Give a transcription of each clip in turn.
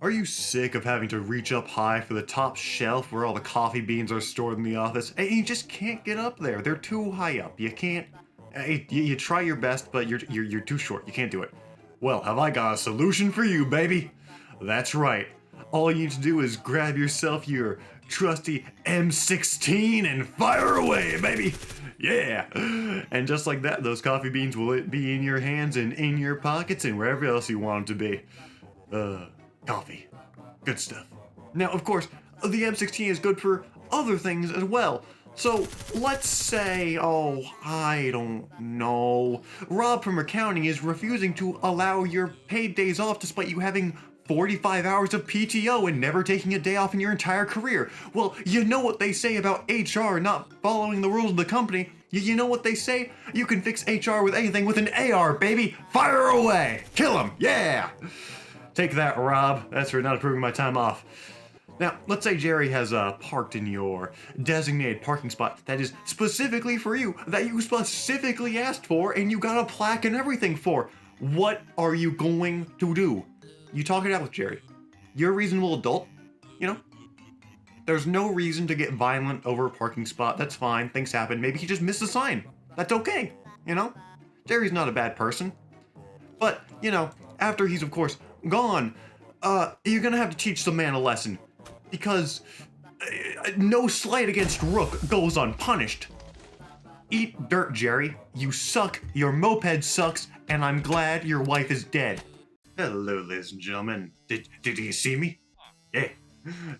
Are you sick of having to reach up high for the top shelf where all the coffee beans are stored in the office? And you just can't get up there. They're too high up. You can't. You try your best, but you're too short. You can't do it. Well, have I got a solution for you, baby? That's right. All you need to do is grab yourself your trusty M16 and fire away, baby. Yeah. And just like that, those coffee beans will be in your hands and in your pockets and wherever else you want them to be. Coffee. Good stuff. Now, of course, the M16 is good for other things as well. So, let's say, oh, I don't know, Rob from accounting is refusing to allow your paid days off despite you having 45 hours of PTO and never taking a day off in your entire career. Well, you know what they say about HR not following the rules of the company. You know what they say? You can fix HR with anything with an AR, baby. Fire away. Kill him. Yeah. Take that, Rob. That's for not approving my time off. Now, let's say Jerry has parked in your designated parking spot that is specifically for you, that you specifically asked for, and you got a plaque and everything for. What are you going to do? You talk it out with Jerry. You're a reasonable adult, you know? There's no reason to get violent over a parking spot. That's fine. Things happen. Maybe he just missed a sign. That's okay, you know? Jerry's not a bad person. But, you know, after he's, of course, gone, you're gonna have to teach the man a lesson. Because no slight against Rook goes unpunished. Eat dirt, Jerry. You suck, your moped sucks, and I'm glad your wife is dead. Hello, ladies and gentlemen. Did you see me? Yeah.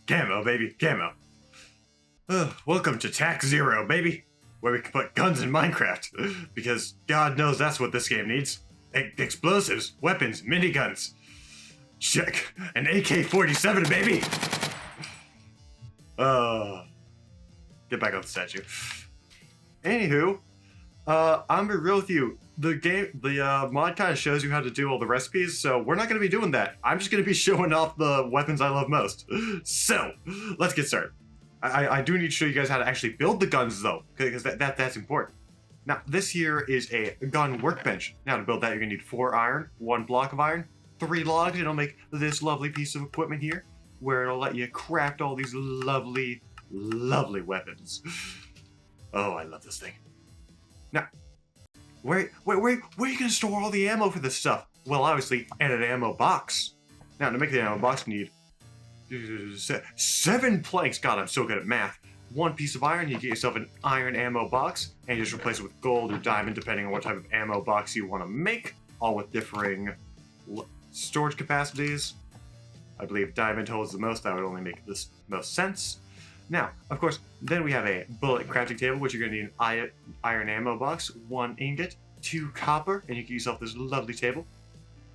Camo, baby, camo. Welcome to Tac Zero, baby. Where we can put guns in Minecraft. Because God knows that's what this game needs. Explosives, weapons, miniguns. Check. An AK-47, baby. Get back on the statue. Anywho, I'm gonna be real with you. The mod kind of shows you how to do all the recipes, so we're not gonna be doing that. I'm just gonna be showing off the weapons I love most. So, let's get started. I do need to show you guys how to actually build the guns though, because that's important. Now, this here is a gun workbench. Now, to build that, you're gonna need 4 iron, 1 block of iron, 3 logs, and it'll make this lovely piece of equipment here, where it'll let you craft all these lovely, lovely weapons. Oh, I love this thing. Now, where are you gonna store all the ammo for this stuff? Well, obviously, in an ammo box. Now, to make the ammo box, you need 7 planks. God, I'm so good at math. 1 piece of iron, you get yourself an iron ammo box, and you just replace it with gold or diamond, depending on what type of ammo box you want to make, all with differing storage capacities. I believe diamond holds the most. That would only make this most sense. Now, of course, then we have a bullet crafting table, which you're going to need an iron ammo box, 1 ingot, 2 copper, and you get yourself this lovely table.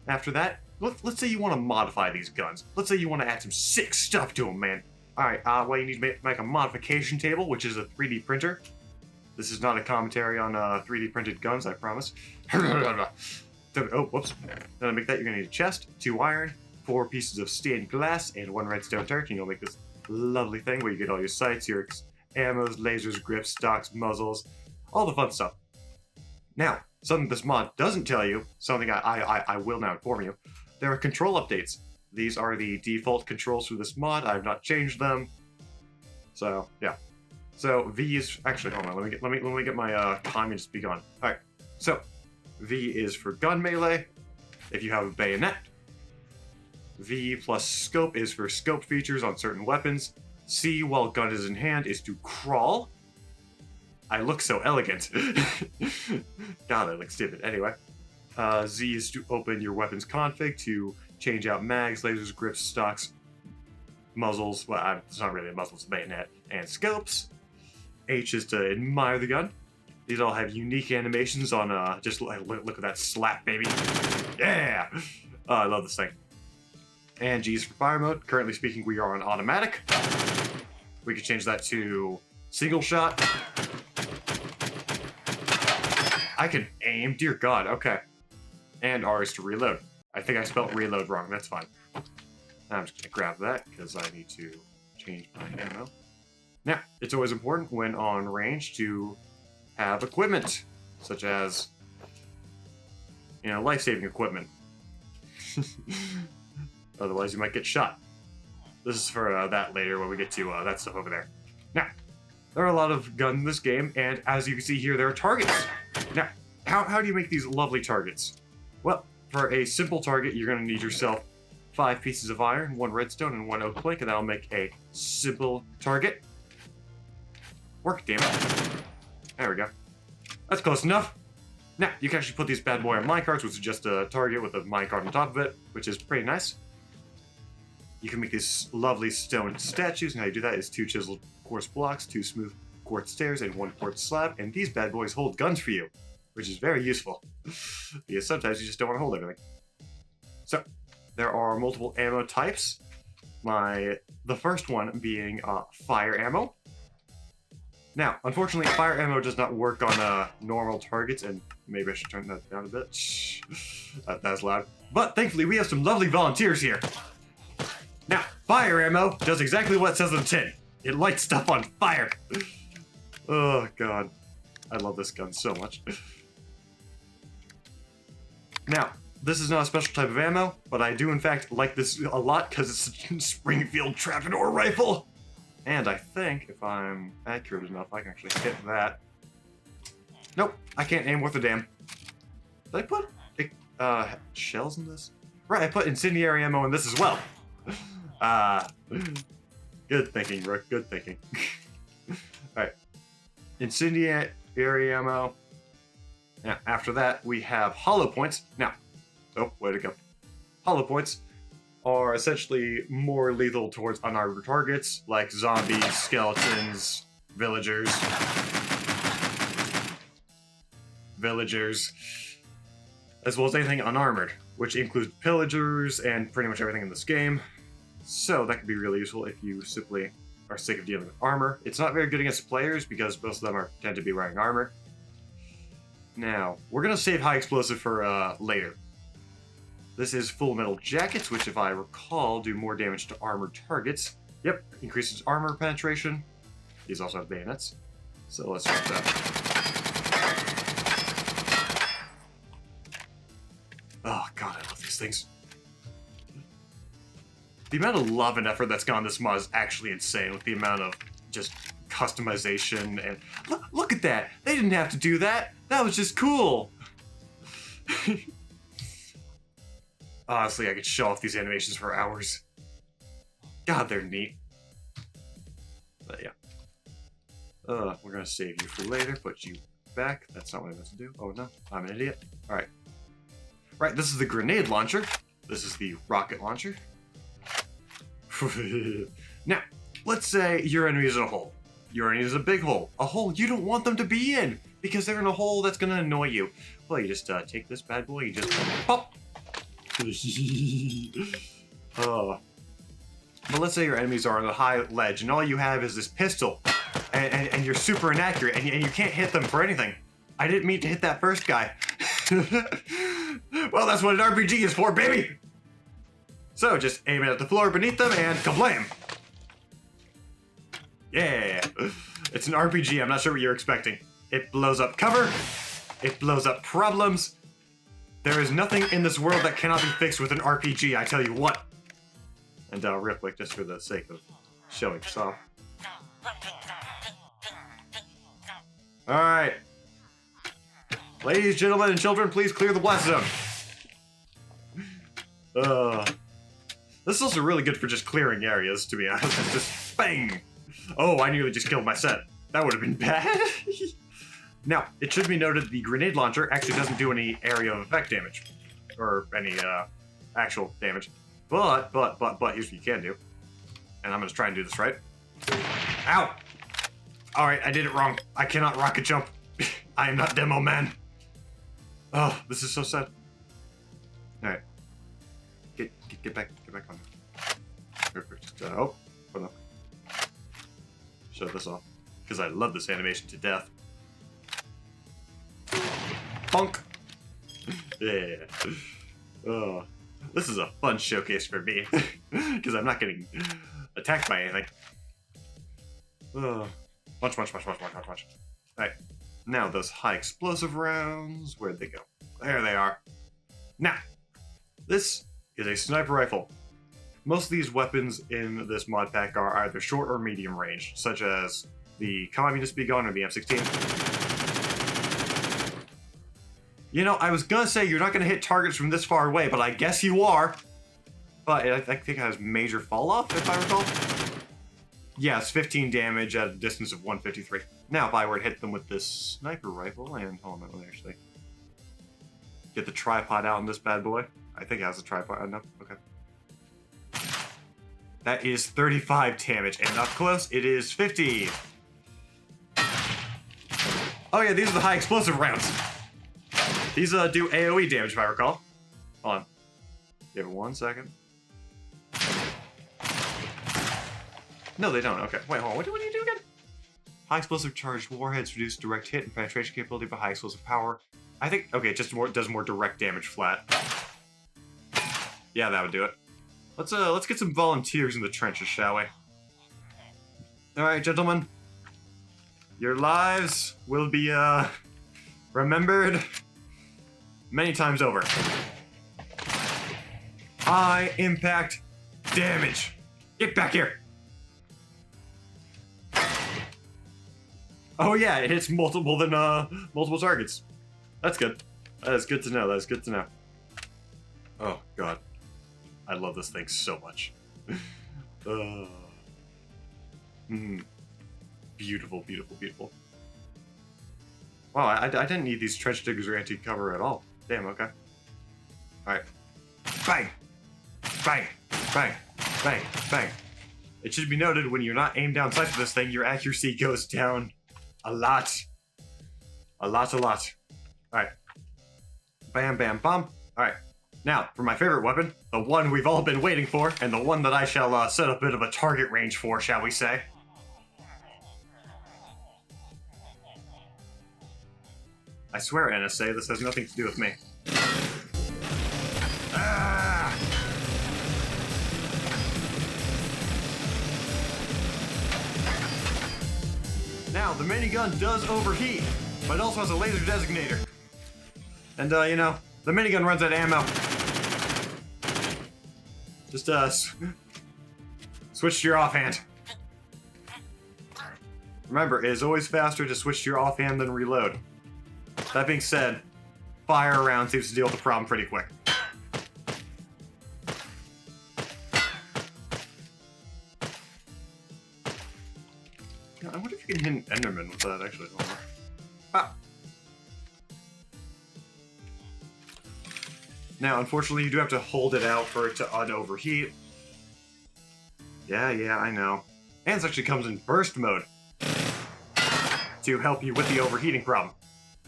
After that, let's say you want to modify these guns. Let's say you want to add some sick stuff to them, man. Alright, well, you need to make a modification table, which is a 3D printer. This is not a commentary on 3D printed guns, I promise. Oh, whoops. Then to make that, you're going to need a chest, 2 iron, 4 pieces of stained glass, and 1 redstone turret, and you'll make this lovely thing where you get all your sights, your ammos, lasers, grips, stocks, muzzles, all the fun stuff. Now, something this mod doesn't tell you, something I will now inform you, there are control updates. These are the default controls for this mod. I have not changed them. So, yeah. So, V is... Actually, hold on. Let me get my communist be gone. Alright. So, V is for gun melee, if you have a bayonet. V plus scope is for scope features on certain weapons. C, while gun is in hand, is to crawl. I look so elegant. God, I look stupid. Anyway. Z is to open your weapons config to change out mags, lasers, grips, stocks, muzzles. Well, it's not really a muzzle, it's a bayonet. And scopes. H is to admire the gun. These all have unique animations on, just look at that slap, baby. Yeah! I love this thing. And G is for fire mode. Currently speaking, we are on automatic. We can change that to single shot. I can aim, dear God, okay. And R is to reload. I think I spelled reload wrong, that's fine. I'm just gonna grab that, because I need to change my ammo. Now, it's always important when on range to have equipment, such as, you know, life-saving equipment. Otherwise, you might get shot. This is for that later when we get to that stuff over there. Now, there are a lot of guns in this game, and as you can see here, there are targets. Now, how do you make these lovely targets? Well, for a simple target, you're going to need yourself 5 pieces of iron, 1 redstone, and 1 oak plank, and that'll make a simple target. Work, damn it. There we go. That's close enough. Now, you can actually put these bad boy on minecarts, which is just a target with a minecart on top of it, which is pretty nice. You can make these lovely stone statues, and how you do that is 2 chiseled quartz blocks, 2 smooth quartz stairs, and 1 quartz slab, and these bad boys hold guns for you, which is very useful, because sometimes you just don't want to hold everything. So, there are multiple ammo types. The first one being fire ammo. Now, unfortunately, fire ammo does not work on normal targets, and maybe I should turn that down a bit. That's loud. But thankfully, we have some lovely volunteers here. Now, fire ammo does exactly what it says on the tin. It lights stuff on fire. Oh, God. I love this gun so much. Now, this is not a special type of ammo, but I do, in fact, like this a lot because it's a Springfield Trapdoor rifle. And I think, if I'm accurate enough, I can actually hit that. Nope, I can't aim worth a damn. Did I put shells in this? Right, I put incendiary ammo in this as well. Good thinking, Rook, good thinking. Alright, incendiary ammo. Now, after that, we have hollow points. Now, oh, way to go. Hollow points are essentially more lethal towards unarmored targets, like zombies, skeletons, villagers, as well as anything unarmored, which includes pillagers and pretty much everything in this game. So that could be really useful if you simply are sick of dealing with armor. It's not very good against players because most of them tend to be wearing armor. Now, we're going to save high explosive for later. This is full metal jackets, which if I recall, do more damage to armored targets. Yep, increases armor penetration. These also have bayonets. So let's try that. Oh god, I love these things. The amount of love and effort that's gone in this mod is actually insane with the amount of just customization and... Look at that! They didn't have to do that! That was just cool! Honestly, I could show off these animations for hours. God, they're neat. But yeah. We're gonna save you for later, put you back. That's not what I meant to do. Oh no, I'm an idiot. Alright. Right, this is the grenade launcher. This is the rocket launcher. Now, let's say your enemy is in a hole. Your enemy is a big hole. A hole you don't want them to be in, because they're in a hole that's gonna annoy you. Well, you just take this bad boy, you just pop. Oh. But let's say your enemies are on a high ledge and all you have is this pistol and you're super inaccurate and you can't hit them for anything. I didn't mean to hit that first guy. Well, that's what an RPG is for, baby! So just aim it at the floor beneath them and kablam! Yeah! It's an RPG, I'm not sure what you're expecting. It blows up cover, it blows up problems. There is nothing in this world that cannot be fixed with an RPG, I tell you what. And real quick, just for the sake of showing this off. Alright. Ladies, gentlemen, and children, please clear the blast zone. This is also really good for just clearing areas, to be honest. It's just bang! Oh, I nearly just killed my set. That would have been bad. Now, it should be noted the grenade launcher actually doesn't do any area of effect damage. Or any, actual damage. But, here's what you can do. And I'm gonna try and do this right. Ow! Alright, I did it wrong. I cannot rocket jump. I am not Demo Man. Oh, this is so sad. Alright. Get back on. Oh no. Show this off. Because I love this animation to death. Bonk! Yeah. Oh, this is a fun showcase for me. Because I'm not getting attacked by anything. Punch. Alright. Now those high explosive rounds, where'd they go? There they are. Now, this is a sniper rifle. Most of these weapons in this mod pack are either short or medium range, such as the Communist Be Gone or the M16. You know, I was gonna say you're not gonna hit targets from this far away, but I guess you are. But I think it has major fall off, if I recall. Yeah, it's 15 damage at a distance of 153. Now, if I were to hit them with this sniper rifle, and hold on, let me actually get the tripod out on this bad boy. I think it has a tripod. No, okay. That is 35 damage, and up close, it is 50. Oh yeah, these are the high explosive rounds. These do AoE damage, if I recall. Hold on. Give it 1 second. No, they don't. Okay, wait, hold on. What do you do again? High explosive charged warheads reduce direct hit and penetration capability, but high explosive power. I think, okay, it just does more direct damage flat. Yeah, that would do it. Let's get some volunteers in the trenches, shall we? All right, gentlemen. Your lives will be remembered many times over. High impact damage. Get back here. Oh yeah, it hits multiple targets. That's good. That is good to know. That is good to know. Oh god, I love this thing so much. Beautiful, beautiful, beautiful. Wow, I didn't need these trench diggers or anti-cover at all. Damn. Okay. All right. Bang, bang, bang, bang, bang. It should be noted when you're not aimed down sights with this thing, your accuracy goes down a lot. A lot, a lot. Alright. Bam, bam, bum. Alright. Now, for my favorite weapon, the one we've all been waiting for, and the one that I shall set a bit of a target range for, shall we say. I swear, NSA, this has nothing to do with me. Ah! Now, the minigun does overheat, but it also has a laser designator. And, you know, the minigun runs out of ammo. Just, switch to your offhand. Remember, it is always faster to switch to your offhand than reload. That being said, fire around seems to deal with the problem pretty quick. I wonder if you can hit an Enderman with that, actually. Ah. Now, unfortunately, you do have to hold it out for it to un-overheat. Yeah, I know. And this actually comes in burst mode to help you with the overheating problem.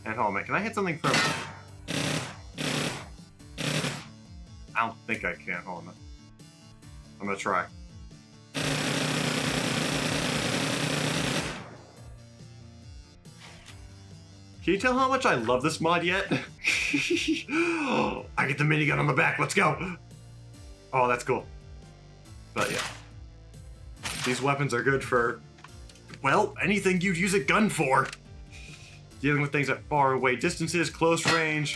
And hold on, can I hit something from... I don't think I can. Hold on. I'm gonna try. Can you tell how much I love this mod yet? I get the minigun on the back, let's go! Oh, that's cool. But yeah. These weapons are good for, well, anything you'd use a gun for. Dealing with things at far away distances, close range,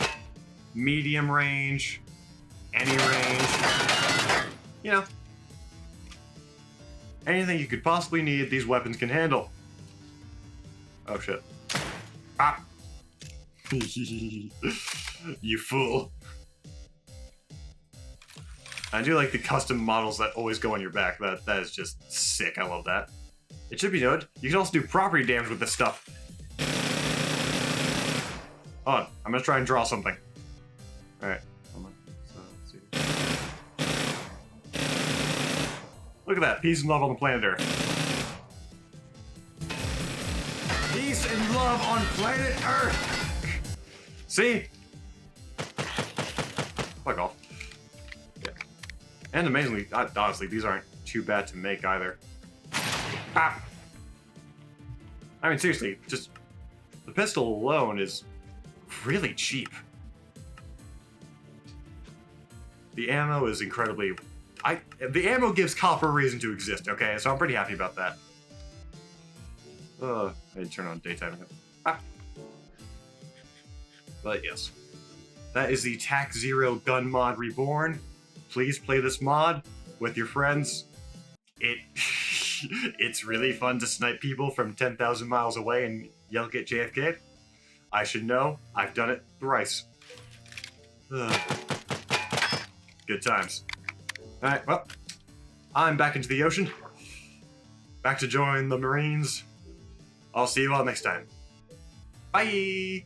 medium range, any range. You know. Anything you could possibly need, these weapons can handle. Oh shit. Ah! You fool. I do like the custom models that always go on your back. That is just sick. I love that. It should be noted, you can also do property damage with this stuff. Hold on, I'm gonna try and draw something. Alright, hold on. So, let's see. Look at that, peace and love on the planet Earth. Peace and love on planet Earth! See? Fuck off. Yeah. And amazingly, honestly, these aren't too bad to make either. Ah! I mean, seriously, just... the pistol alone is really cheap. The ammo is incredibly... the ammo gives copper a reason to exist, okay? So I'm pretty happy about that. I didn't turn on daytime. Ah. But yes, that is the Tac Zero gun mod reborn. Please play this mod. with your friends. It's really fun to snipe people from 10,000 miles away and yell get JFK. I should know. I've done it thrice. Ugh. Good times. Alright, well, I'm back into the ocean. Back to join the Marines. I'll see you all next time. Bye!